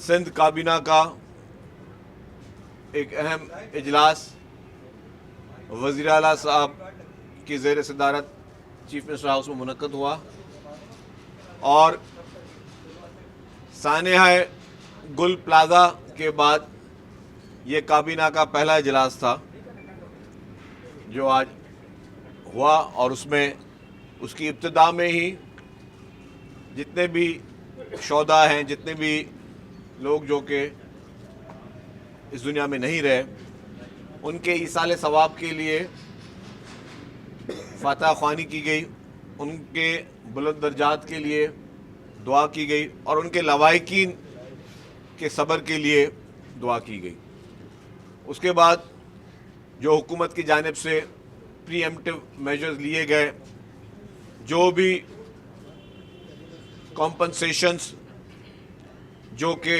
सिंध काबीना का एक अहम इजलास वज़ीर आला साहब की ज़ेर सदारत चीफ मिनिस्टर हाउस में मुनक्कद हुआ और सानेहा गुल प्लाजा के बाद ये काबीना का पहला इजलास था जो आज हुआ और उसमें उसकी इब्तिदा में ही जितने भी शोधा हैं, जितने भी लोग जो कि इस दुनिया में नहीं रहे, उनके ईसाले सवाब के लिए फातह ख्वानी की गई, उनके बुलंद दर्जात के लिए दुआ की गई और उनके लवाहिकीन के सब्र के लिए दुआ की गई। उसके बाद जो हुकूमत की जानिब से प्रीएम्प्टिव मेजर्स लिए गए, जो भी कॉम्पनसेशंस जो कि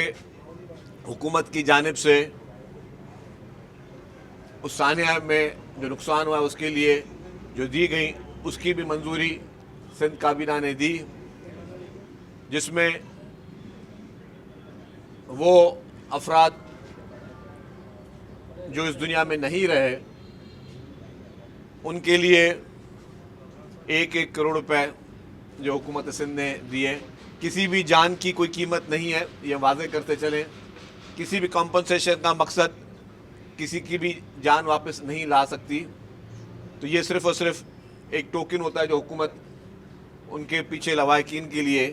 हुकूमत की जानिब से उस सानिया में जो नुकसान हुआ उसके लिए जो दी गई, उसकी भी मंजूरी सिंध काबीना ने दी, जिसमें वो अफराद जो इस दुनिया में नहीं रहे उनके लिए 1-1 करोड़ रुपए जो हुकूमत सिंध ने दिए। किसी भी जान की कोई कीमत नहीं है, ये वाज़ेह करते चलें। किसी भी कॉम्पनसेशन का मकसद किसी की भी जान वापस नहीं ला सकती। तो ये सिर्फ़ और सिर्फ एक टोकन होता है जो हुकूमत उनके पीछे लवाहिकीन के लिए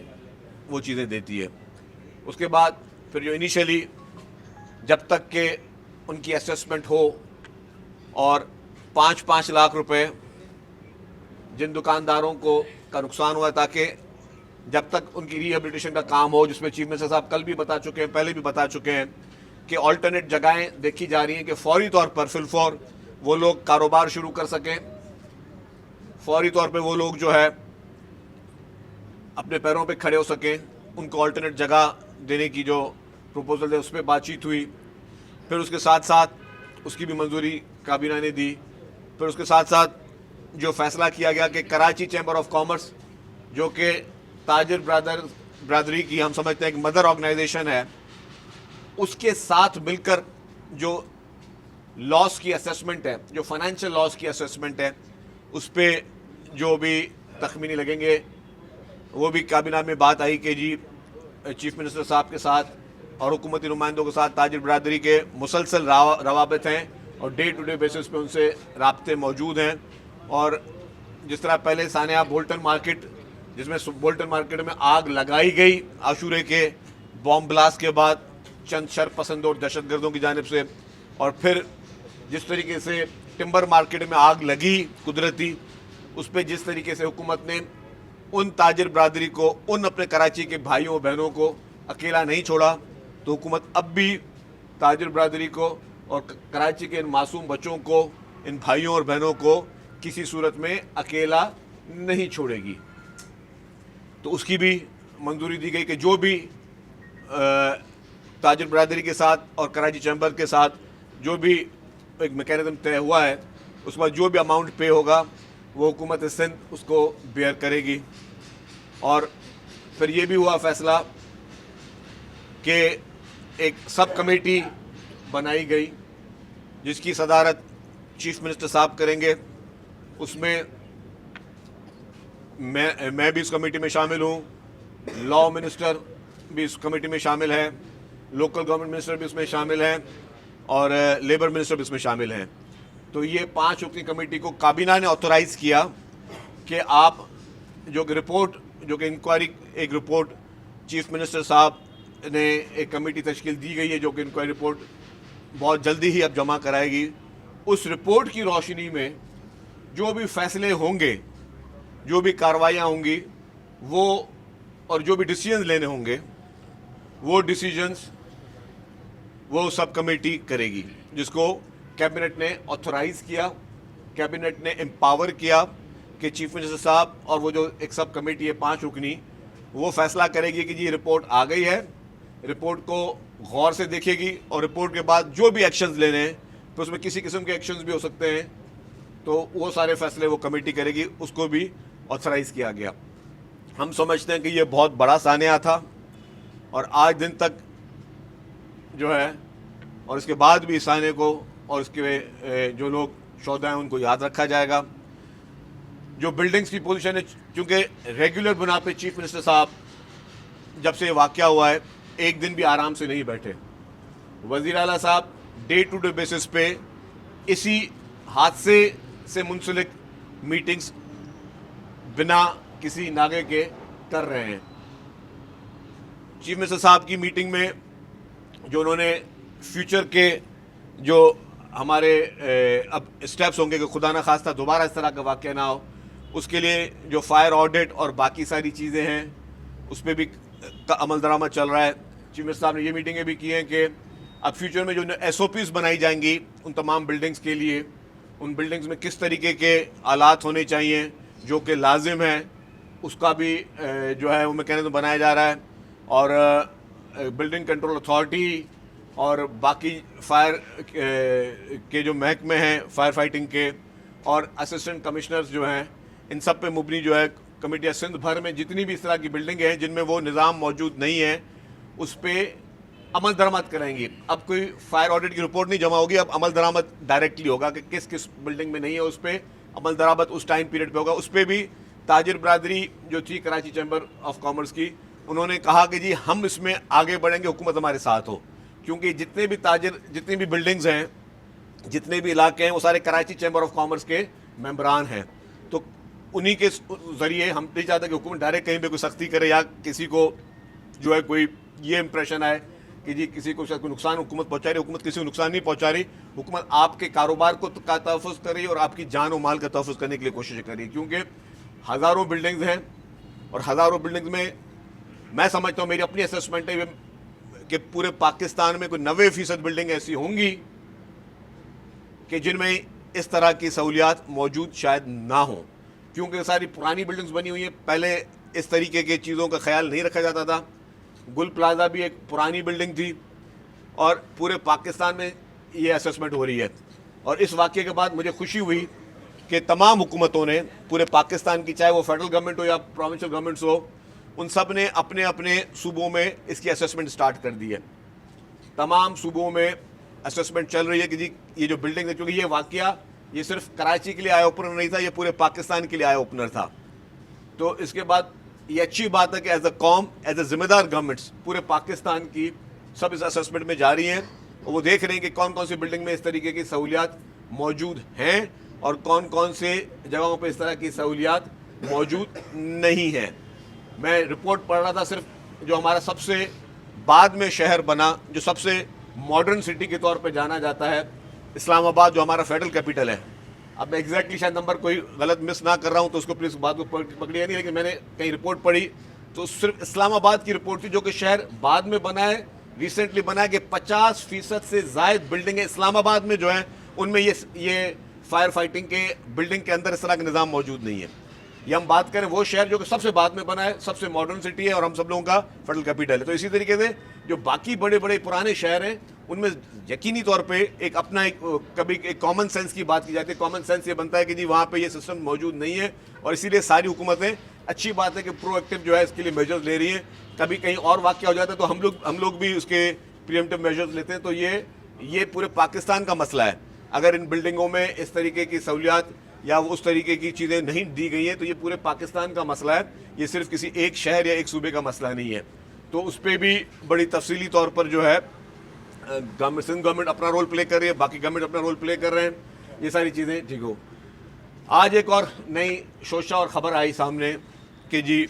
वो चीज़ें देती है। उसके बाद फिर जो इनिशियली जब तक के उनकी असेसमेंट हो और 5-5 लाख रुपए जिन दुकानदारों को का नुकसान हुआ, ताकि जब तक उनकी रिहेबिलिटेशन का काम हो, जिसमें चीफ मिनिस्टर साहब कल भी बता चुके हैं, पहले भी बता चुके हैं कि ऑल्टरनेट जगहें देखी जा रही हैं कि फौरी तौर पर फिलफौर वो लोग कारोबार शुरू कर सकें, फौरी तौर पे वो लोग जो है अपने पैरों पे खड़े हो सकें। उनको ऑल्टरनेट जगह देने की जो प्रपोजल है उस पर बातचीत हुई। फिर उसके साथ साथ उसकी भी मंजूरी काबीना ने दी। फिर उसके साथ साथ जो फैसला किया गया कि कराची चैम्बर ऑफ कॉमर्स जो कि ताजिर ब्रादरी की हम समझते हैं कि मदर ऑर्गेनाइजेशन है, उसके साथ मिलकर जो लॉस की असेसमेंट है, जो फाइनेंशियल लॉस की असेसमेंट है, उस पर जो भी तखमीनी लगेंगे वो भी काबीना में बात आई कि जी चीफ मिनिस्टर साहब के साथ और हुकूमती नुमाइंदों के साथ ताजिर ब्रादरी के मुसलसल रवाबत हैं और डे टू डे बेसिस पे उनसे राब्ते मौजूद हैं। और जिस तरह पहले सानिया बोल्टन मार्केट, जिसमें बोल्टन मार्केट में आग लगाई गई आशूरे के बॉम्ब ब्लास्ट के बाद चंद शरपसंदों और दहशतगर्दों की जानिब से, और फिर जिस तरीके से टिम्बर मार्केट में आग लगी कुदरती, उस पर जिस तरीके से हुकूमत ने उन ताजिर ब्रादरी को, उन अपने कराची के भाइयों बहनों को अकेला नहीं छोड़ा, तो हुकूमत अब भी ताजिर ब्रादरी को और कराची के इन मासूम बच्चों को, इन भाइयों और बहनों को किसी सूरत में अकेला नहीं छोड़ेगी। तो उसकी भी मंजूरी दी गई कि जो भी ताजिर ब्रादरी के साथ और कराची चैम्बर के साथ जो भी एक मैकेनिज्म तय हुआ है, उस पर जो भी अमाउंट पे होगा वो हुकूमत सिंध उसको बेयर करेगी। और फिर ये भी हुआ फैसला कि एक सब कमेटी बनाई गई जिसकी सदारत चीफ मिनिस्टर साहब करेंगे। उसमें मैं भी इस कमेटी में शामिल हूँ, लॉ मिनिस्टर भी इस कमेटी में शामिल है, लोकल गवर्नमेंट मिनिस्टर भी इसमें शामिल हैं और लेबर मिनिस्टर भी इसमें शामिल हैं। तो ये 5 रुकनी कमेटी को काबीना ने ऑथोराइज़ किया कि आप जो रिपोर्ट, जो कि इंक्वायरी, एक रिपोर्ट चीफ मिनिस्टर साहब ने एक कमेटी तश्कील दी गई है जो कि इंक्वायरी रिपोर्ट बहुत जल्दी ही अब जमा कराएगी। उस रिपोर्ट की रोशनी में जो भी फैसले होंगे, जो भी कार्रवाइयाँ होंगी, वो और जो भी डिसीजंस लेने होंगे, वो डिसीजंस वो सब कमेटी करेगी, जिसको कैबिनेट ने ऑथोराइज़ किया, कैबिनेट ने एम्पावर किया कि चीफ मिनिस्टर साहब और वो जो एक सब कमेटी है 5 रुकनी, वो फैसला करेगी कि जी रिपोर्ट आ गई है, रिपोर्ट को गौर से देखेगी और रिपोर्ट के बाद जो भी एक्शंस लेने हैं, तो उसमें किसी किस्म के एक्शंस भी हो सकते हैं, तो वो सारे फैसले वो कमेटी करेगी, उसको भी ऑथराइज़ किया गया। हम समझते हैं कि ये बहुत बड़ा सानिया था और आज दिन तक जो है और इसके बाद भी इस आने को और इसके जो लोग शोधा हैं उनको याद रखा जाएगा। जो बिल्डिंग्स की पोजीशन है, चूँकि रेगुलर बुना पे चीफ मिनिस्टर साहब जब से ये वाक़या हुआ है एक दिन भी आराम से नहीं बैठे। वज़ीर आला साहब डे टू डे बेसिस पे इसी हादसे से मुंसलिक मीटिंग्स बिना किसी नागे के कर रहे हैं। चीफ मिनिस्टर साहब की मीटिंग में जो उन्होंने फ्यूचर के जो हमारे अब स्टेप्स होंगे कि खुदा ना खास्ता दोबारा इस तरह का वाक़या ना हो, उसके लिए जो फायर ऑडिट और बाकी सारी चीज़ें हैं उस पर भी अमल दरामद चल रहा है। चीफ मिनिस्टर साहब ने ये मीटिंगें भी की हैं कि अब फ्यूचर में जो SOPs बनाई जाएंगी उन तमाम बिल्डिंग्स के लिए, उन बिल्डिंग्स में किस तरीके के आलात होने चाहिए जो कि लाजिम है, उसका भी जो है वो मैकेनिज्म बनाया जा रहा है। और बिल्डिंग कंट्रोल अथॉरिटी और बाकी फायर के जो महकमे हैं फायर फाइटिंग के और असिस्टेंट कमिश्नर्स जो हैं, इन सब पे मुबनी जो है कमेटियाँ सिंध भर में जितनी भी इस तरह की बिल्डिंगें हैं जिनमें वो निज़ाम मौजूद नहीं है उस पर अमल दरामद कराएंगी। अब कोई फायर ऑडिट की रिपोर्ट नहीं जमा होगी, अब अमल दरामद डायरेक्टली होगा कि किस किस बिल्डिंग में नहीं है, उस पर अमल दरामद उस टाइम पीरियड पे होगा। उस पर भी ताजिर बरादरी जो थी कराची चैम्बर ऑफ कॉमर्स की, उन्होंने कहा कि जी हम इसमें आगे बढ़ेंगे, हुकूमत हमारे साथ हो, क्योंकि जितने भी ताजिर जितनी भी बिल्डिंग्स हैं जितने भी इलाके हैं वो सारे कराची चैम्बर ऑफ कॉमर्स के मेंबरान हैं। तो उन्हीं के ज़रिए हम नहीं चाहते कि हुकूमत डायरेक्ट कहीं पे कोई सख्ती करे या किसी को जो है कोई ये इंप्रेशन आए कि जी किसी को शायद कोई नुकसान हुकूमत पहुंचा रही। हुकूमत किसी को नुकसान नहीं पहुंचा रही, हुकूमत आपके कारोबार को का तहफ़्फ़ुज़ कर रही है और आपकी जान और माल का तहफ़्फ़ुज़ करने के लिए कोशिश कर रही है। क्योंकि हज़ारों बिल्डिंग्स हैं और हज़ारों बिल्डिंग्स में मैं समझता हूँ, मेरी अपनी असेसमेंट है कि पूरे पाकिस्तान में कोई 90% बिल्डिंग ऐसी होंगी कि जिनमें इस तरह की सहूलियात मौजूद शायद ना हो, क्योंकि सारी पुरानी बिल्डिंग्स बनी हुई हैं। पहले इस तरीके की चीज़ों का ख्याल नहीं रखा जाता था। गुल प्लाजा भी एक पुरानी बिल्डिंग थी और पूरे पाकिस्तान में ये असेसमेंट हो रही है। और इस वाक़े के बाद मुझे खुशी हुई कि तमाम हुकूमतों ने पूरे पाकिस्तान की, चाहे वो फेडरल गवर्नमेंट हो या प्रोविंशियल गवर्नमेंट्स हो, उन सब ने अपने अपने सूबों में इसकी असेसमेंट स्टार्ट कर दी है। तमाम सूबों में असेसमेंट चल रही है कि जी ये जो बिल्डिंग है, क्योंकि ये वाक़या ये सिर्फ कराची के लिए आई ओपनर नहीं था, ये पूरे पाकिस्तान के लिए आई ओपनर था। तो इसके बाद ये अच्छी बात है कि एज अ कौम, एज अ जिम्मेदार गवर्नमेंट्स पूरे पाकिस्तान की सब इस असेसमेंट में जा रही हैं और वो देख रहे हैं कि कौन कौन सी बिल्डिंग में इस तरीके की सहूलियात मौजूद हैं और कौन कौन से जगहों पर इस तरह की सहूलियात मौजूद नहीं हैं। मैं रिपोर्ट पढ़ रहा था, सिर्फ जो हमारा सबसे बाद में शहर बना, जो सबसे मॉडर्न सिटी के तौर पे जाना जाता है, इस्लामाबाद, जो हमारा फेडरल कैपिटल है। अब मैं एग्जैक्टली शायद नंबर कोई गलत मिस ना कर रहा हूँ तो उसको प्लीज़ बात को पकड़िए नहीं, लेकिन मैंने कहीं रिपोर्ट पढ़ी तो सिर्फ इस्लामाबाद की रिपोर्ट थी, जो कि शहर बाद में बना है, रिसेंटली बना है, कि 50% से ज़ायद बिल्डिंगें इस्लामाबाद में जो हैं उनमें ये फायर फाइटिंग के बिल्डिंग के अंदर इस तरह का निज़ाम मौजूद नहीं है। ये हम बात करें वो शहर जो कि सबसे बाद में बना है, सबसे मॉडर्न सिटी है और हम सब लोगों का फेडरल कैपिटल है। तो इसी तरीके से जो बाकी बड़े बड़े पुराने शहर हैं उनमें यकीनी तौर पे एक अपना कभी एक कॉमन सेंस की बात की जाती है। कॉमन सेंस ये बनता है कि जी वहाँ पे ये सिस्टम मौजूद नहीं है और इसीलिए सारी हुकूमतें, अच्छी बात है कि प्रोएक्टिव जो है इसके लिए मेजर्स ले रही हैं। कभी कहीं और वाक़या हो जाता है तो हम लोग भी उसके प्रीएम्प्टिव मेजर्स लेते हैं। तो ये पूरे पाकिस्तान का मसला है। अगर इन बिल्डिंगों में इस तरीके की सहूलियात या उस तरीके की चीज़ें नहीं दी गई हैं तो ये पूरे पाकिस्तान का मसला है, ये सिर्फ किसी एक शहर या एक सूबे का मसला नहीं है। तो उस पर भी बड़ी तफसीली तौर पर जो है सिंध गवर्नमेंट अपना रोल प्ले कर रही है, बाकी गवर्नमेंट अपना रोल प्ले कर रहे हैं, ये सारी चीज़ें ठीक हो। आज एक और नई शोशा और ख़बर आई सामने कि जी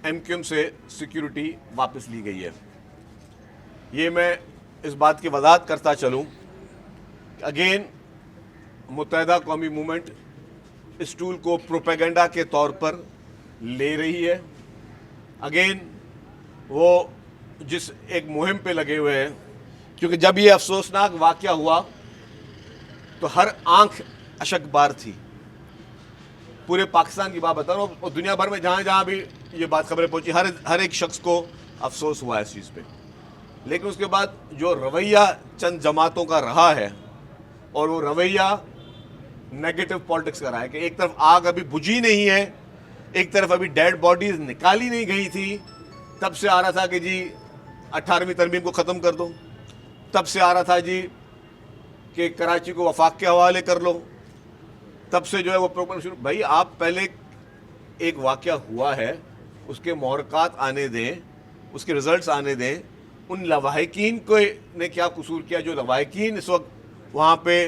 MQM से सिक्योरिटी वापस ली गई है। ये मैं इस बात की वजाहत करता चलूँ, अगेन मुत्तहिदा कौमी मूवमेंट इस टूल को प्रोपेगेंडा के तौर पर ले रही है। अगेन वो जिस एक मुहिम पे लगे हुए हैं, क्योंकि जब ये अफसोसनाक वाक़या हुआ तो हर आंख अशकबार थी। पूरे पाकिस्तान की बात बता रहा हूँ और दुनिया भर में जहाँ जहाँ भी ये बात खबरें पहुँची, हर एक शख्स को अफसोस हुआ इस चीज़ पे। लेकिन उसके बाद जो रवैया चंद जमातों का रहा है और वो रवैया नेगेटिव पॉलिटिक्स का रहा है कि एक तरफ आग अभी बुझी नहीं है, एक तरफ अभी डेड बॉडीज निकाली नहीं गई थी, तब से आ रहा था कि जी 18वीं तरमीम को ख़त्म कर दो, तब से आ रहा था जी कि कराची को वफाक के हवाले कर लो, तब से जो है वो प्रोग्राम शुरू। भाई आप पहले एक वाक़या हुआ है उसके मोहरक़ात आने दें, उसके रिज़ल्ट्स आने दें। उन लवाहिकीन को ने क्या कसूर किया? जो लवाहिकीन इस वक्त वहाँ पे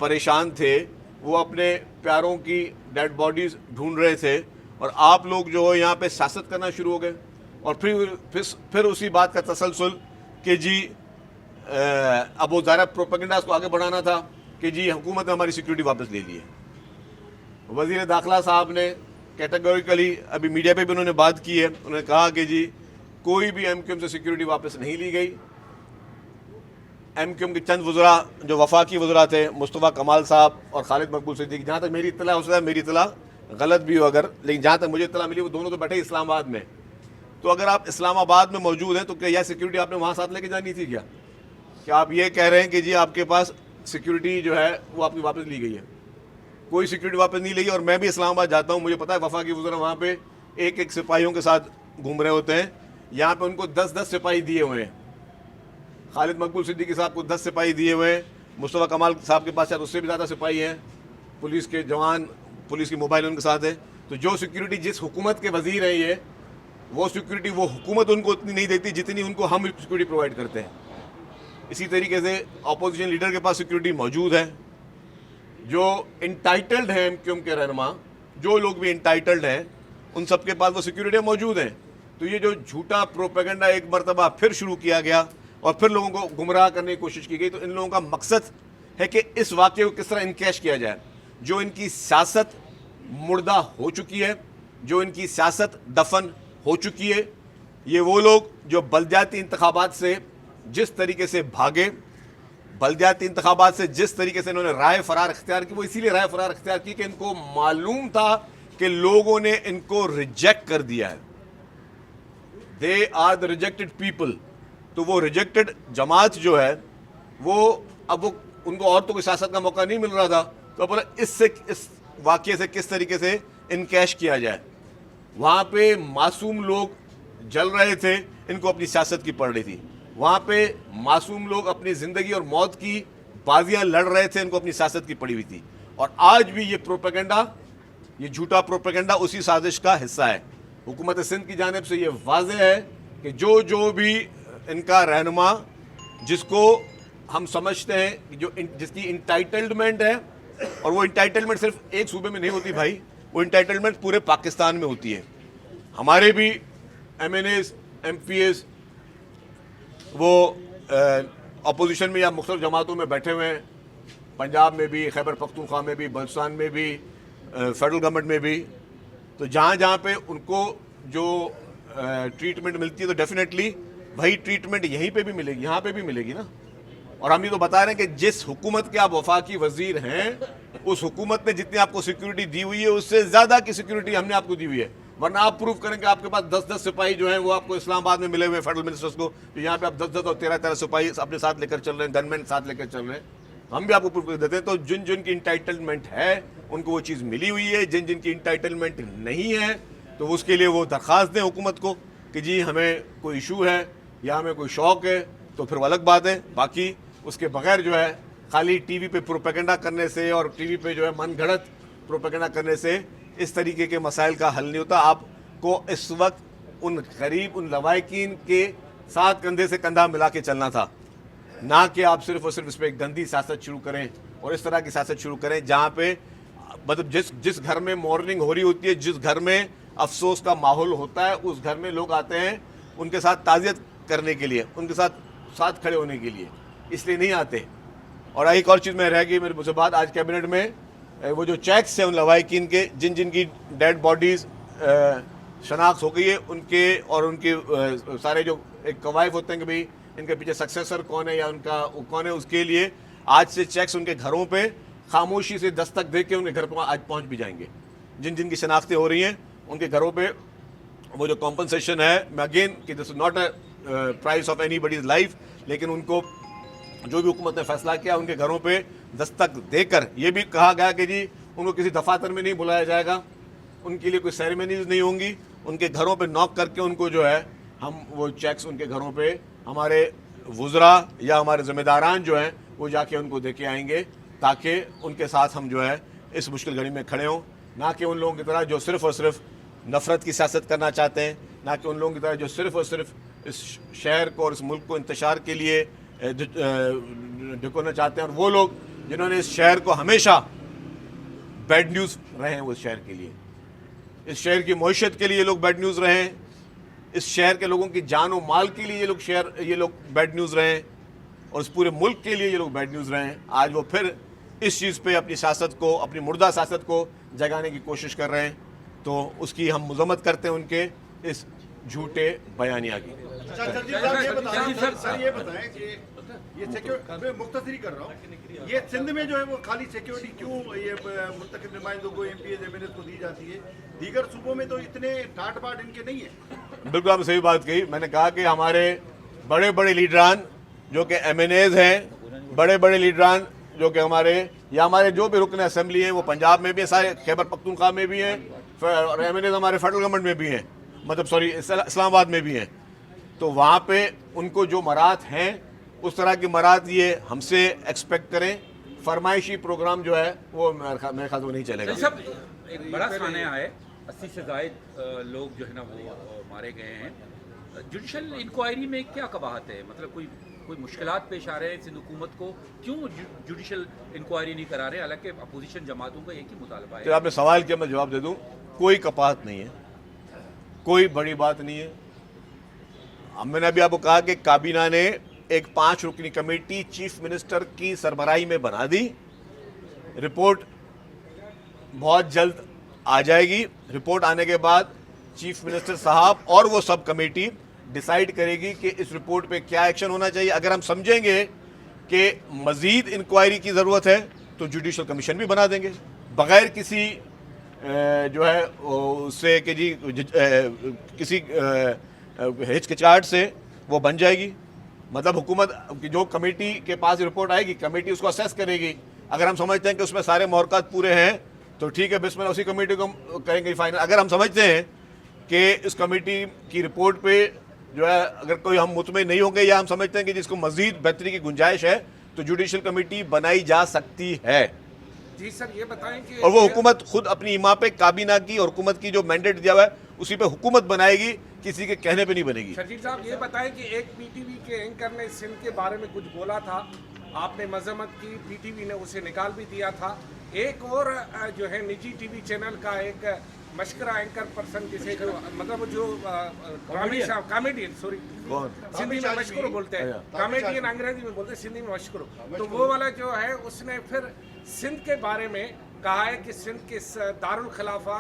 परेशान थे, वो अपने प्यारों की डेड बॉडीज़ ढूंढ रहे थे, और आप लोग जो है यहाँ पे सियासत करना शुरू हो गए। और फिर उसी बात का तसलसल कि जी अब वो ज़ाहिर प्रोपेगेंडा को आगे बढ़ाना था कि जी हुकूमत ने हमारी सिक्योरिटी वापस ले ली है। वज़ीर दाखिला साहब ने कैटेगोरिकली अभी मीडिया पे भी उन्होंने बात की है, उन्होंने कहा कि जी कोई भी एमक्यूएम से सिक्योरिटी वापस नहीं ली गई। एमक्यूएम के चंद वज़रा जो वफाकी वज़रा थे, मुस्तफ़ा कमाल साहब और खालिद मकबूल सिद्दीकी, जहाँ तक मेरी इत्तला, हो सकता है मेरी इत्तला गलत भी हो अगर, लेकिन जहाँ तक मुझे इत्तला मिली वो दोनों तो बैठे इस्लामाबाद में। तो अगर आप इस्लामाबाद में मौजूद हैं तो क्या यह सिक्योरिटी आपने वहाँ साथ लेके जानी थी क्या? क्या आप ये कह रहे हैं कि जी आपके पास सिक्योरिटी जो है वो आपकी वापस ली गई है? कोई सिक्योरिटी वापस नहीं ली है। और मैं भी इस्लामाबाद जाता हूँ, मुझे पता है वफाकी वज़रा वहाँ पे एक एक सिपाहियों के साथ घूम रहे होते हैं। यहाँ पे उनको 10-10 सिपाही दिए हुए हैं। खालिद मकबूल सिद्दीकी साहब को 10 सिपाही दिए हुए हैं, मुस्तफ़ा कमाल साहब के पास शायद उससे भी ज़्यादा सिपाही हैं, पुलिस के जवान, पुलिस की मोबाइल उनके साथ है। तो जो सिक्योरिटी जिस हुकूमत के वज़ीर हैं ये, वो सिक्योरिटी वो हुकूमत उनको उतनी नहीं देती जितनी उनको हम सिक्योरिटी प्रोवाइड करते हैं। इसी तरीके से अपोजिशन लीडर के पास सिक्योरिटी मौजूद है। जो इंटाइटल्ड हैं एमक्यूएम के रहनुमा, जो लोग भी इंटाइटल्ड हैं, उन सब के पास वो सिक्योरिटी मौजूद हैं। तो ये जो झूठा प्रोपेगेंडा एक मरतबा फिर शुरू किया गया और फिर लोगों को गुमराह करने की कोशिश की गई, तो इन लोगों का मकसद है कि इस वाक़े को किस तरह इनकैश किया जाए। जो इनकी सियासत मुर्दा हो चुकी है, जो इनकी सियासत दफन हो चुकी है, ये वो लोग जो बल्दियाती इंतखाबात से जिस तरीके से भागे, बल्दियाती इंतखाबात से जिस तरीके से इन्होंने राय फरार इख्तियार की, वो इसीलिए राय फरार इख्तियार की कि इनको मालूम था कि लोगों ने इनको रिजेक्ट कर दिया है। They are the rejected people. तो वो रिजेक्टेड जमात जो है वो अब वो उनको और तो कोई सियासत का मौका नहीं मिल रहा था, तो बोला इस वाक़े से किस तरीके से इनकैश किया जाए। वहाँ पे मासूम लोग जल रहे थे, इनको अपनी सियासत की पड़ रही थी। वहाँ पे मासूम लोग अपनी ज़िंदगी और मौत की बाजियाँ लड़ रहे थे, इनको अपनी सियासत की पड़ी हुई थी। और आज भी ये प्रोपेगेंडा, ये झूठा प्रोपेगेंडा उसी साजिश का हिस्सा है। हुकूमत सिंध की जानिब से ये वाज़ेह है कि जो भी इनका रहनुमा, जिसको हम समझते हैं कि जिसकी इंटाइटलमेंट है, और वो इंटाइटलमेंट सिर्फ एक सूबे में नहीं होती भाई, वो इंटाइटलमेंट पूरे पाकिस्तान में होती है। हमारे भी MNAs, MPAs वो अपोजिशन में या मुख्तलिफ जमातों में बैठे हुए हैं, पंजाब में भी, खैबर पख्तूनख्वा में भी, बलूचिस्तान में भी, फेडरल गवर्नमेंट में भी। तो जहाँ जहाँ पे उनको जो ट्रीटमेंट मिलती है, तो डेफिनेटली वही ट्रीटमेंट यहीं पे भी मिलेगी, यहाँ पे भी मिलेगी ना। और हम ये तो बता रहे हैं कि जिस हुकूमत के आप वफाकी वजीर हैं, उस हुकूमत ने जितनी आपको सिक्योरिटी दी हुई है उससे ज़्यादा की सिक्योरिटी हमने आपको दी हुई है। वरना आप प्रूव करें कि आपके पास 10-10 सिपाही जो हैं वो आपको इस्लामाबाद में मिले हुए फेडरल मिनिस्टर्स को, तो यहाँ पे आप 10-10 और 13-13 सिपाही अपने साथ लेकर चल रहे हैं, गनमैन साथ लेकर चल रहे हैं। हम भी आपको प्रूफ कर देते हैं। तो जिन जिन की इंटाइटलमेंट है उनको वो चीज़ मिली हुई है, जिन जिन की इंटाइटलमेंट नहीं है तो उसके लिए वो दरख्वास्त दें हुकूमत को कि जी हमें कोई इशू है या हमें कोई शौक़ है, तो फिर वो अलग बात है। बाकी उसके बगैर जो है खाली टीवी पे प्रोपेगेंडा करने से और टीवी पे जो है मन घड़त प्रोपेगेंडा करने से इस तरीके के मसाइल का हल नहीं होता। आपको इस वक्त उन गरीब, उन लवाकिन के साथ कंधे से कंधा मिला के चलना था, ना कि आप सिर्फ और सिर्फ इस पर एक गंदी सियासत शुरू करें और इस तरह की सियासत शुरू करें जहाँ पे मतलब जिस घर में मॉर्निंग हो रही होती है, जिस घर में अफसोस का माहौल होता है, उस घर में लोग आते हैं उनके साथ ताज़ियत करने के लिए, उनके साथ खड़े होने के लिए, इसलिए नहीं आते। और एक और चीज़ में रह गई मेरे मुझसे बात, आज कैबिनेट में वो जो चेक्स हैं उन लवाकिन के जिन जिन की डेड बॉडीज़ शनाख्त हो गई है उनके, और उनके सारे जो एक कवायद होते हैं कि भाई इनके पीछे सक्सेसर कौन है या उनका कौन है, उसके लिए आज से चेक्स उनके घरों पे खामोशी से दस्तक दे के उनके घर पर आज पहुंच भी जाएंगे। जिन जिन की शनाख्तें हो रही हैं उनके घरों पे वो जो कॉम्पनसेशन है, मैं अगेन कि this is not a price of anybody's life, लेकिन उनको जो भी हुकूमत ने फैसला किया उनके घरों पे दस्तक देकर ये भी कहा गया कि जी उनको किसी दफातर में नहीं बुलाया जाएगा, उनके लिए कोई सेरेमनीज नहीं होंगी, उनके घरों पे नॉक करके उनको जो है हम वो चेक्स उनके घरों पे हमारे वुज़रा या हमारे ज़िम्मेदारान जो हैं वो जाके उनको दे के आएंगे, ताकि उनके साथ हम जो है इस मुश्किल घड़ी में खड़े हों, ना कि उन लोगों की तरह जो सिर्फ़ और सिर्फ नफ़रत की सियासत करना चाहते हैं, ना कि उन लोगों की तरह जो सिर्फ़ और सिर्फ इस शहर को और इस मुल्क को इंतशार के लिए ढकोना चाहते हैं। और वो लोग जिन्होंने इस शहर को हमेशा बैड न्यूज़ रहे हैं, उस शहर के लिए, इस शहर की मईशत के लिए ये लोग बैड न्यूज़ रहे हैं, इस शहर के लोगों की जान और माल के लिए ये लोग बैड न्यूज़ रहे हैं, और इस पूरे मुल्क के लिए ये लोग बैड न्यूज़ रहे हैं। आज वो फिर इस चीज़ पे अपनी सियासत को, अपनी मुर्दा सियासत को जगाने की कोशिश कर रहे हैं, तो उसकी हम मज़म्मत करते हैं उनके इस झूठे बयानिया की। ये बताएं कि ये सिक्योरिटी मुख्तसरी कर रहा हूँ, ये सिंध में जो है वो खाली सिक्योरिटी क्यों ये मुंतखब नुमाइंदों को, MPs MNAs को दी जाती है, दीगर सूबों में तो इतने ठाट बाट इनके नहीं है। बिल्कुल आपने सही बात कही। मैंने कहा कि हमारे बड़े बड़े लीडरान जो कि MNAs हैं, बड़े बड़े लीडरान जो कि हमारे जो भी रुकन असम्बली हैं वो पंजाब में भी हैं, सारे खैबर पख्तूनख्वा में भी हैं, और MNAs हमारे फेडरल गवर्नमेंट में भी हैं, मतलब सॉरी इस्लामाबाद में भी हैं। तो वहाँ पे उनको जो मरात हैं उस तरह की मरात ये हमसे एक्सपेक्ट करें। फरमाइशी प्रोग्राम जो है वो मेरे ख्याल से नहीं चलेगा। सब एक बड़ा सान्या है, 80 से ज़ायद लोग जो है ना वो मारे गए हैं। जुडिशल इंक्वायरी में क्या कबाहत है, मतलब कोई मुश्किलात पेश आ रहे हैं सिंध हुकूमत को, क्यों जुडिशल इंक्वायरी नहीं करा रहे, हालांकि अपोजिशन जमातों का एक ही मुतालबा है। तो आपने सवाल किया, मैं जवाब दे दूं। कोई कपाहत नहीं है, कोई बड़ी बात नहीं है। मैंने अभी आपको कहा कि काबीना ने एक 5 रुकनी कमेटी चीफ मिनिस्टर की सरबराही में बना दी। रिपोर्ट बहुत जल्द आ जाएगी। रिपोर्ट आने के बाद चीफ मिनिस्टर साहब और वो सब कमेटी डिसाइड करेगी कि इस रिपोर्ट पे क्या एक्शन होना चाहिए। अगर हम समझेंगे कि मज़ीद इंक्वायरी की ज़रूरत है तो जुडिशल कमीशन भी बना देंगे, बग़ैर किसी जो है उससे कि जी किसी हिचकिचाहट से वो बन जाएगी। मतलब हुकूमत की जो कमेटी के पास रिपोर्ट आएगी, कमेटी उसको असेस करेगी। अगर हम समझते हैं कि उसमें सारे मौक़ात पूरे हैं तो ठीक है, बिस्मिल्लाह, उसी कमेटी को करेंगे फाइनल। अगर हम समझते हैं कि इस कमेटी की रिपोर्ट पे जो है अगर कोई हम मुतमईन नहीं होंगे, या हम समझते हैं कि जिसको मज़ीद बेहतरी की गुंजाइश है, तो जुडिशल कमेटी बनाई जा सकती है। जी सर, ये बताएं कि और वो हुकूमत खुद अपनी इमा पे, काबीना की और हुकूमत की जो मैंडेट दिया हुआ है उसी पे हुकूमत बनाएगी, किसी के कहने पे नहीं बनेगी। शर्जील साहब ये बताएं कि एक PTV के एंकर ने सिंध के बारे में कुछ बोला था, आपने मजम्मत की, PTV ने उसे निकाल भी दिया था। एक और जो है निजी TV चैनल का एक मशकरा एंकर पर्सन, जिसे जो मतलब जो कॉमेडियन, सॉरी सिंधी में मशकरो बोलते हैं, कॉमेडियन अंग्रेजी में बोलते हैं, सिंधी में मशकरो, तो वो वाला जो है उसने फिर सिंध के बारे में कहा है कि सिंध के दारुल खिलाफा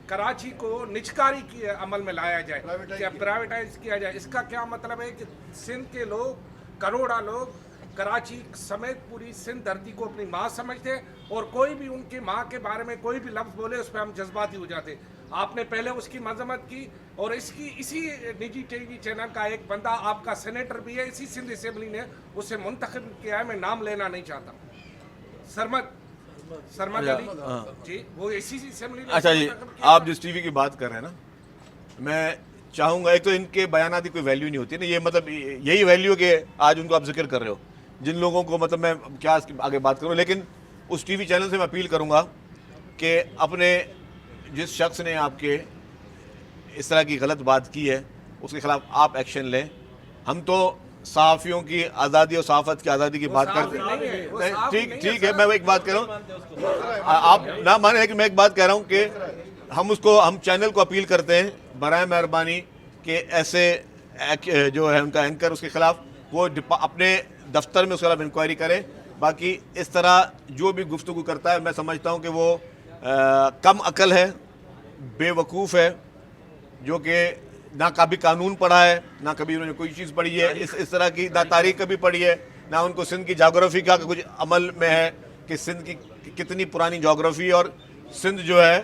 कराची को निजकारी के अमल में लाया जाए, क्या प्राइवेटाइज किया जाए। इसका क्या मतलब है कि सिंध के लोग, करोड़ा लोग कराची समेत पूरी सिंध धरती को अपनी माँ समझते हैं, और कोई भी उनकी माँ के बारे में कोई भी लफ्ज़ बोले उस पर हम जज्बाती हो जाते। आपने पहले उसकी मजम्मत की, और इसी निजी TV चैनल का एक बंदा आपका सेनेटर भी है, इसी सिंध असेंबली ने उसे मुंतखब किया है, मैं नाम लेना नहीं चाहता, सरमद अली जी, वो इसी असेंबली ने। अच्छा जी, आप जिस TV की बात कर रहे हैं ना, मैं चाहूँगा, एक तो इनके बयानात की कोई वैल्यू नहीं होती ना, ये मतलब यही वैल्यू के आज उनको आप जिक्र कर रहे हो, जिन लोगों को मतलब मैं क्या आगे बात करूँ। लेकिन उस TV चैनल से मैं अपील करूँगा कि अपने जिस शख्स ने आपके इस तरह की गलत बात की है उसके खिलाफ आप एक्शन लें। हम तो सहाफ़ियों की आज़ादी और सहाफ़त की आज़ादी की बात करते हैं, ठीक है, मैं एक बात कह रहा हूँ, आप ना माने, लेकिन मैं एक बात कह रहा हूँ कि हम चैनल को अपील करते हैं बराए मेहरबानी कि ऐसे जो है उनका एंकर, उसके खिलाफ वो अपने दफ्तर में उसके खिलाफ इंक्वायरी करें। बाकी इस तरह जो भी गुफ्तगू करता है, मैं समझता हूँ कि वो कम अकल है, बेवकूफ़ है, जो कि ना कभी कानून पढ़ा है, ना कभी उन्होंने कोई चीज़ पढ़ी है इस तरह की, ना तारीख कभी पढ़ी है, ना उनको सिंध की जोग्राफ़ी का कुछ अमल में है कि सिंध की कितनी पुरानी जोग्राफ़ी। और सिंध जो है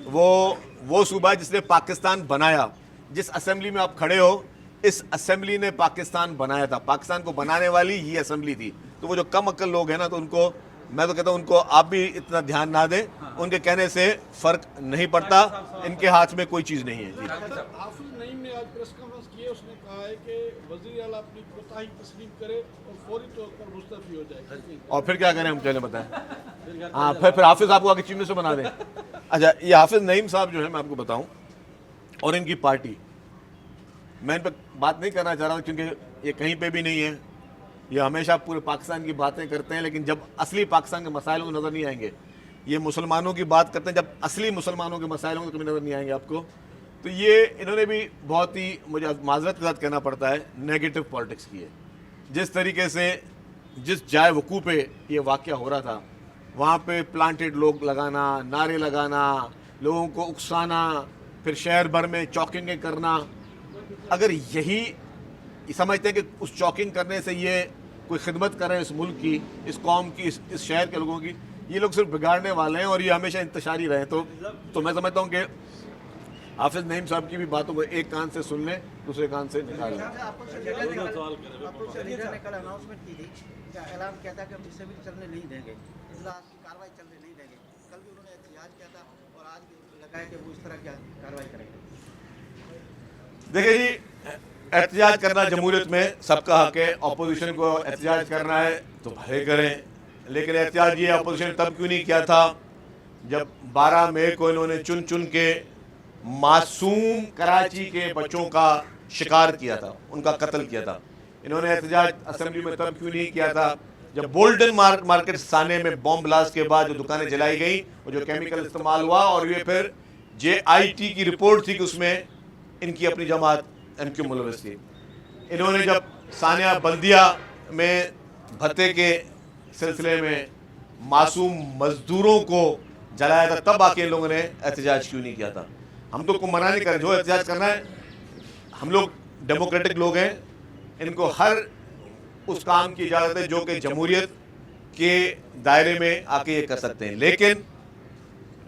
वो सूबा है जिसने पाकिस्तान बनाया। जिस असेंबली में आप खड़े हो, इस असेंबली ने पाकिस्तान बनाया था, पाकिस्तान को बनाने वाली ये असेंबली थी। तो वो जो कम अक्ल लोग हैं ना, तो उनको मैं तो कहता हूँ उनको आप भी इतना ध्यान ना दें, उनके कहने से फर्क नहीं पड़ता, इनके हाथ में कोई चीज़ नहीं है जी। हाफिज नईम ने आज प्रेस कॉन्फ्रेंस की है, उसने कहा है कि वज़ीर आला अपनी कोताही तस्लीम करे और फौरी तौर पर मुस्तफ़ी हो जाए। और फिर क्या करें हम, चले बताएं। हाँ, फिर हाफिज आपको आगे चीफ मिनिस्टर बना दें। अच्छा, ये हाफिज नईम साहब जो है, मैं आपको बताऊं, और इनकी पार्टी, मैं इन पर बात नहीं करना चाह रहा क्योंकि ये कहीं पे भी नहीं है। ये हमेशा पूरे पाकिस्तान की बातें करते हैं, लेकिन जब असली पाकिस्तान के मसाइल को नज़र नहीं आएंगे, ये मुसलमानों की बात करते हैं, जब असली मुसलमानों के मसाइलों को कभी नज़र नहीं आएंगे आपको। तो ये इन्होंने भी बहुत ही, मुझे माजरत के साथ कहना पड़ता है, नेगेटिव पॉलिटिक्स की है। जिस तरीके से जिस जाए वकूफ़ पे ये वाक़या हो रहा था, वहाँ पे प्लांटेड लोग लगाना, नारे लगाना, लोगों को उकसाना, फिर शहर भर में चौकिंगें करना। अगर यही समझते हैं कि उस चौकिंग करने से ये कोई खिदमत कर रहे हैं इस मुल्क की, इस कौम की, इस शहर के लोगों की, ये लोग सिर्फ बिगाड़ने वाले हैं और ये हमेशा इंतशारी रहे। तो मैं समझता हूँ कि हाफिज नईम साहब की भी बातों को एक कान से सुन लें, दूसरे कान से निकाल लें। कल अनाउंसमेंट की थी, ऐलान किया था कि हम इसे भी चलने नहीं देंगे, इजलास की कार्रवाई चलने नहीं देंगे। कल भी उन्होंने एहतजाज किया था और आज भी लगाया कि वो इस तरह की कार्रवाई करेंगे। देखिए जी, एहतजाज करना जमहूरियत में सबका हक है। अपोजिशन को एहतजाज करना है तो भले करें, लेकिन एहतजाज ये अपोजिशन तब क्यों नहीं किया था जब 12 मई को इन्होंने चुन चुन के मासूम कराची के बच्चों का शिकार किया था, उनका कत्ल किया था। इन्होंने एहतजाज असेंबली में तब क्यों नहीं किया था जब बोल्डन मार्केट साने में बॉम्ब ब्लास्ट के बाद जो दुकानें जलाई गई और जो केमिकल इस्तेमाल हुआ, और ये फिर JIT की रिपोर्ट थी कि उसमें इनकी अपनी जमात MQ मुलविस थी। इन्होंने जब सानिया बल्दिया में भत्ते के सिलसिले में मासूम मजदूरों को जलाया था, तब आके इन लोगों ने एहतजाज क्यों नहीं किया था। हम तो को मना नहीं करें, जो एहतजाज करना है, हम लोग डेमोक्रेटिक लोग हैं, इनको हर उस काम की इजाज़त है जो कि जमहूरियत के दायरे में आके ये कर सकते हैं। लेकिन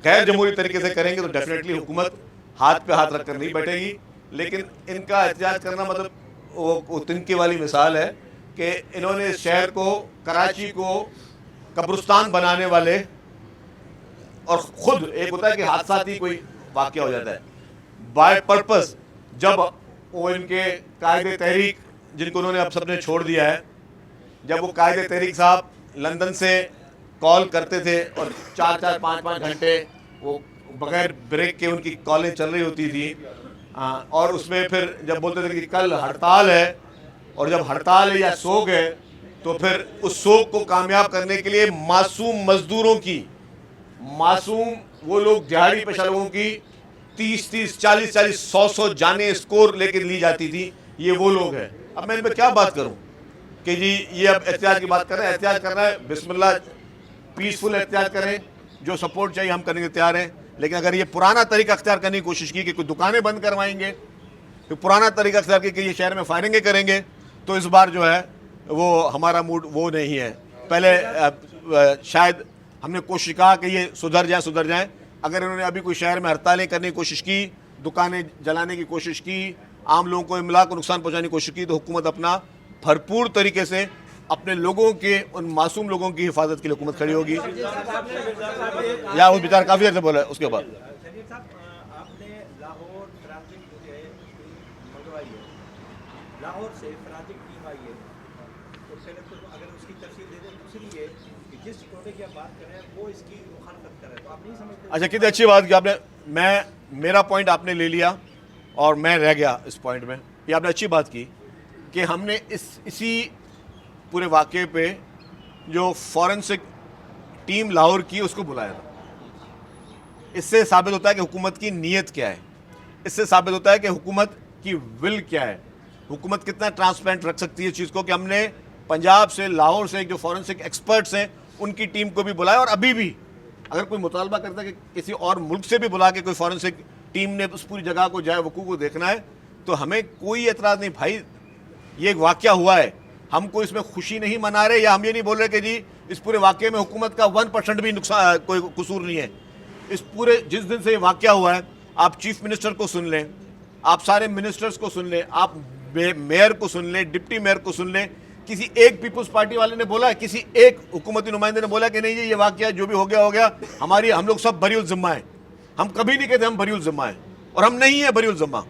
गैर जमहूरी तरीके से करेंगे तो डेफिनेटली हुकूमत हाथ पे हाथ रखकर नहीं बैठेगी। लेकिन इनका एहतजाज करना मतलब वो तिनके वाली मिसाल है कि इन्होंने शहर को, कराची को कब्रिस्तान बनाने वाले, और ख़ुद एक होता है कि हादसाती कोई वाक़या हो जाता है, बाय पर्पस जब वो इनके कायदे तहरीक, जिनको उन्होंने अब सबने छोड़ दिया है, जब वो कायदे तहरीक साहब लंदन से कॉल करते थे और 4-4, 5-5 घंटे वो बगैर ब्रेक के उनकी कॉलें चल रही होती थी, और उसमें फिर जब बोलते थे कि कल हड़ताल है, और जब हड़ताल है या सोग है, तो फिर उस सोग को कामयाब करने के लिए मासूम मजदूरों की, मासूम वो लोग दिहाड़ी पेशा लोगों की 30-30, 40-40, 100-100 जाने स्कोर लेकर ली जाती थी। ये वो लोग हैं। अब मैं इन पर क्या बात करूं कि जी ये अब एहतियात की बात कर रहे हैं। एहतियात करना है, बिस्मिल्लाह, पीसफुल एहतियात करें, जो सपोर्ट चाहिए हम करने के तैयार हैं। लेकिन अगर ये पुराना तरीका अख्तियार करने की कोशिश की कि कोई दुकानें बंद करवाएंगे, तो पुराना तरीका अख्तियार की कि ये शहर में फायरिंगें करेंगे, तो इस बार जो है वो हमारा मूड वो नहीं है। पहले शायद हमने कोशिश कहा कि ये सुधर जाए। अगर इन्होंने अभी कोई शहर में हड़तालें करने की कोशिश की, दुकानें जलाने की कोशिश की, आम लोगों को इमला को नुकसान पहुंचाने की कोशिश की, तो हुकूमत अपना भरपूर तरीके से अपने लोगों के, उन मासूम लोगों की हिफाजत के लिए हुकूमत खड़ी होगी। या उस बेचारा काफ़ी देर से बोला है उसके बाद। आपने लाहौर ट्रांजिट मंगवाई है, लाहौर से ट्रांजिट टीम आई है, तो पहले तो अगर उसकी तफसील दे दें। दूसरी ये कि जिस टोटे की आप बात कर रहे हैं वो इसकी मुखालफत कर रहे हैं, तो आप नहीं समझते? अच्छा, कितनी अच्छी बात की आपने। मेरा पॉइंट आपने ले लिया और मैं रह गया इस पॉइंट में। ये आपने अच्छी बात की कि हमने इसी पूरे वाक़े पे जो फॉरेंसिक टीम लाहौर की उसको बुलाया था। इससे साबित होता है कि हुकूमत की नीयत क्या है, इससे साबित होता है कि हुकूमत की विल क्या है, हुकूमत कितना ट्रांसपेरेंट रख सकती है इस चीज़ को, कि हमने पंजाब से, लाहौर से जो फॉरेंसिक एक्सपर्ट्स हैं उनकी टीम को भी बुलाया। और अभी भी अगर कोई मुतालबा करता है कि किसी और मुल्क से भी बुला के कोई फॉरेंसिक टीम ने उस पूरी जगह को, जाए वकूफ़ को देखना है, तो हमें कोई एतराज़ नहीं। भाई ये एक वाक़या हुआ है, हमको इसमें खुशी नहीं मना रहे, या हम ये नहीं बोल रहे कि जी इस पूरे वाक़े में हुकूमत का 1% भी नुकसान, कोई कसूर नहीं है। इस पूरे जिस दिन से ये वाक़या हुआ है, आप चीफ मिनिस्टर को सुन लें, आप सारे मिनिस्टर्स को सुन लें, आप मेयर को सुन लें, डिप्टी मेयर को सुन लें, किसी एक पीपुल्स पार्टी वाले ने बोला है, किसी एक हुकूमती नुमाइंदे ने बोला कि नहीं जी ये वाकया जो भी हो गया, हम लोग सब बरीउल जिम्मा है। हम कभी नहीं कहते हम बरीउल जिम्मा है, और हम नहीं है बरीउल जिम्मा।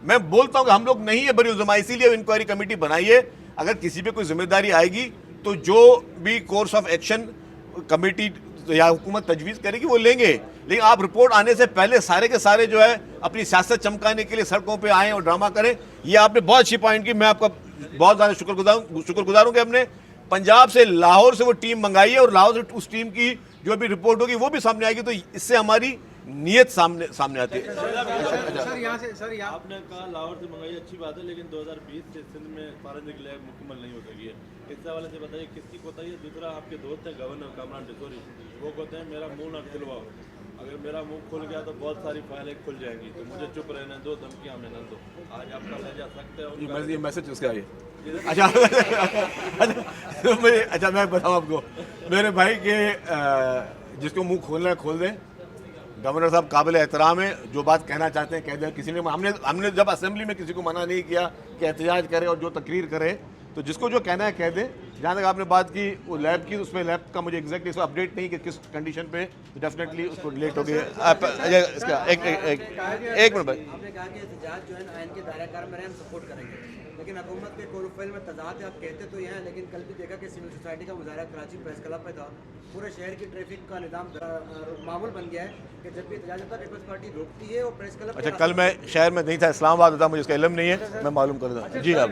मैं बोलता हूं कि हम लोग नहीं है बरीउल जिम्मा, इसीलिए इंक्वायरी कमेटी बनाइए। अगर किसी पे कोई जिम्मेदारी आएगी तो जो भी कोर्स ऑफ एक्शन कमेटी या हुकूमत तजवीज़ करेगी वो लेंगे, लेकिन आप रिपोर्ट आने से पहले सारे के सारे जो है अपनी सियासत चमकाने के लिए सड़कों पे आए और ड्रामा करें। ये आपने बहुत अच्छी पॉइंट की, मैं आपका बहुत ज़्यादा शुक्रगुजार हूं कि हमने पंजाब से, लाहौर से वो टीम मंगाई है, और लाहौर से उस टीम की जो भी रिपोर्ट होगी वो भी सामने आएगी, तो इससे हमारी नीयत सामने आती है। सर यहाँ आपने कहा लाहौर से मंगाई, अच्छी बात है, लेकिन 2020 से सिंध में फॉरेंसिक लैब मुकम्मल नहीं हो सकी है। इस हवाले से बताइए किसकी कोताही है। दूसरा, आपके दोस्त हैं गवर्नर कामरान डिसोरी, वो कहते हैं मेरा मुंह ना खुलवाओ, अगर मेरा मुंह खुल गया तो बहुत सारी फाइलें खुल जाएंगी, तो मुझे चुप रहने दो, धमकियाँ हमें न दो। आज आपका लहजा सख्त है। ये मैसेज उसका है। अच्छा मैं बताऊँ आपको, मेरे भाई के जिसको मुंह खोलना है खोल दें। गवर्नर साहब काबिल एहतराम है, जो बात कहना चाहते हैं कह दें। किसी ने हमने जब असेंबली में किसी को मना नहीं किया कि एहतजाज करे और जो तकरीर करे, तो जिसको जो कहना है कह दें। जहाँ तक आपने बात की वो लैब की, उसमें लैब का मुझे एग्जैक्टली इसको अपडेट नहीं कि किस कंडीशन पे, तो डेफिनेटली उसको लेट हो गया। इसका एक मिनट भाई। आपने कहा कि एहतजाज जो है ना आइन के दायराकार में हम सपोर्ट करेंगे, लेकिन हुकूमत के कोरोफाइल में तजाद है, आप कहते तो ये हैं, लेकिन कल भी देखा कि सिविल सोसाइटी का मुजाहरा कराची प्रेस क्लब पे था। पूरे शहर की ट्रैफिक का निज़ाम मामूल बन गया है कि जब भी एहतजाज होता है पीपल्स पार्टी रोकती है और प्रेस क्लब। अच्छा, कल मैं शहर में नहीं था, इस्लामाबाद था, मुझे इसका इल्म नहीं है, मैं मालूम कर दूँ। जी आप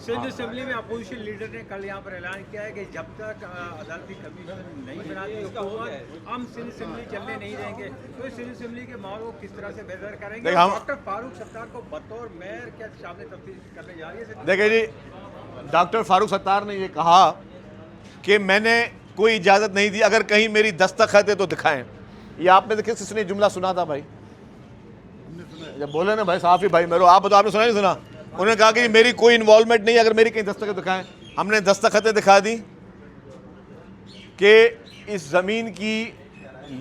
सिंध असेंबली में अपोजिशन लीडर ने कल यहाँ पर ऐलान किया है कि जब तक अदालती कमीशन नहीं बनाती हुकूमत, हम सिंध असेंबली चलने नहीं देंगे। तो सिंध असेंबली के माहौल को किस तरह से बेहतर करेंगे। डॉक्टर फारूक सत्तार को बतौर मेयर क्या शामिल तफ्तीश करने जा रही है। देखिए जी, डॉक्टर फारूक सत्तार ने ये कहा कि मैंने कोई इजाज़त नहीं दी, अगर कहीं मेरी दस्तखत है तो दिखाएं। ये आपने देखिए किसने जुमला सुना था भाई, जब बोले ना भाई साहब ही भाई मेरे, आप बताओ आपने सुना नहीं सुना? उन्होंने कहा कि मेरी कोई इन्वॉल्वमेंट नहीं, अगर मेरी कहीं दस्तखत दिखाएं। हमने दस्तखतें दिखा दी कि इस ज़मीन की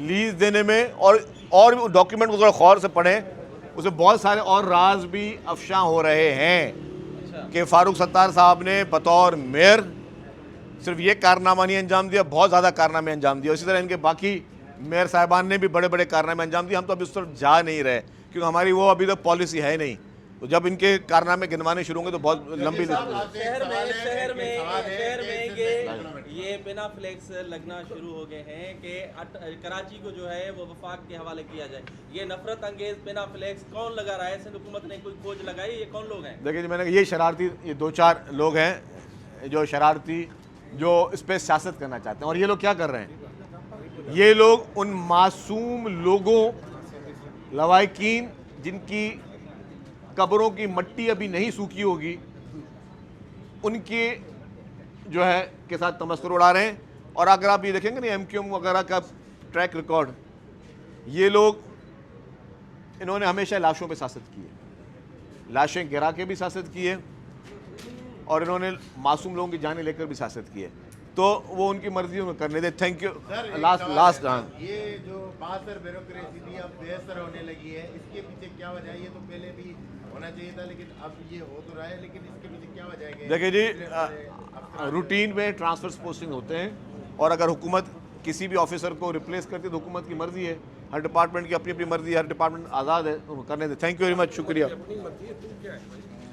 लीज देने में, और भी डॉक्यूमेंट को थोड़ा गौर से पढ़ें, उसमें बहुत सारे और राज भी अफशा हो रहे हैं कि फारूक सत्तार साहब ने बतौर मेयर सिर्फ ये कारनामा नहीं अंजाम दिया, बहुत ज़्यादा कारनामे अंजाम दिए। इसी तरह इनके बाकी मेयर साहिबान ने भी बड़े बड़े कारनामे अंजाम दिए। हम तो अभी उस तरफ जा नहीं रहे क्योंकि हमारी वो अभी तक पॉलिसी है नहीं, तो जब इनके कारनामे गिनवाने शुरू होंगे तो बहुत लंबी शहर में ये बिना फ्लैक्स लगना शुरू हो गए हैं कि कराची को जो है वो वफाक के हवाले किया जाए। ये नफरत अंगेज बिना फ्लैक्स कौन लगा रहा है? सिंध हुकूमत ने कोई खोज लगाई? ये कौन लोग हैं? देखिए जी, मैंने ये शरारती, ये 2-4 लोग हैं जो शरारती, जो इस पर सियासत करना चाहते हैं। और ये लोग क्या कर रहे हैं? ये लोग उन मासूम लोगों, लवाकिन जिनकी कब्रों की मट्टी अभी नहीं सूखी होगी, उनके जो है के साथ तमस्कुर उड़ा रहे हैं। और अगर आप ये देखेंगे ना MQM वगैरह का ट्रैक रिकॉर्ड, ये लोग, इन्होंने हमेशा लाशों पे सियासत की है, लाशें गिरा के भी सियासत की है, और इन्होंने मासूम लोगों की जानें लेकर भी सियासत की है। तो वो उनकी मर्जी में करने दे। Thank you. लास्ट ये जो बासर ब्यूरोक्रेसी थी अब बेहतर होने लगी है, इसके पीछे क्या वजह है? ये तो पहले भी होना चाहिए था, लेकिन अब ये हो तो रहा है, लेकिन इसके पीछे क्या वजह है? देखिए जी, रूटीन में ट्रांसफर पोस्टिंग होते हैं, और अगर हुकूमत किसी भी ऑफिसर को रिप्लेस करती है तो हुकूमत की मर्जी है। हर डिपार्टमेंट की अपनी अपनी मर्जी है, हर डिपार्टमेंट आज़ाद है, करने दे। थैंक यू वेरी मच, शुक्रिया।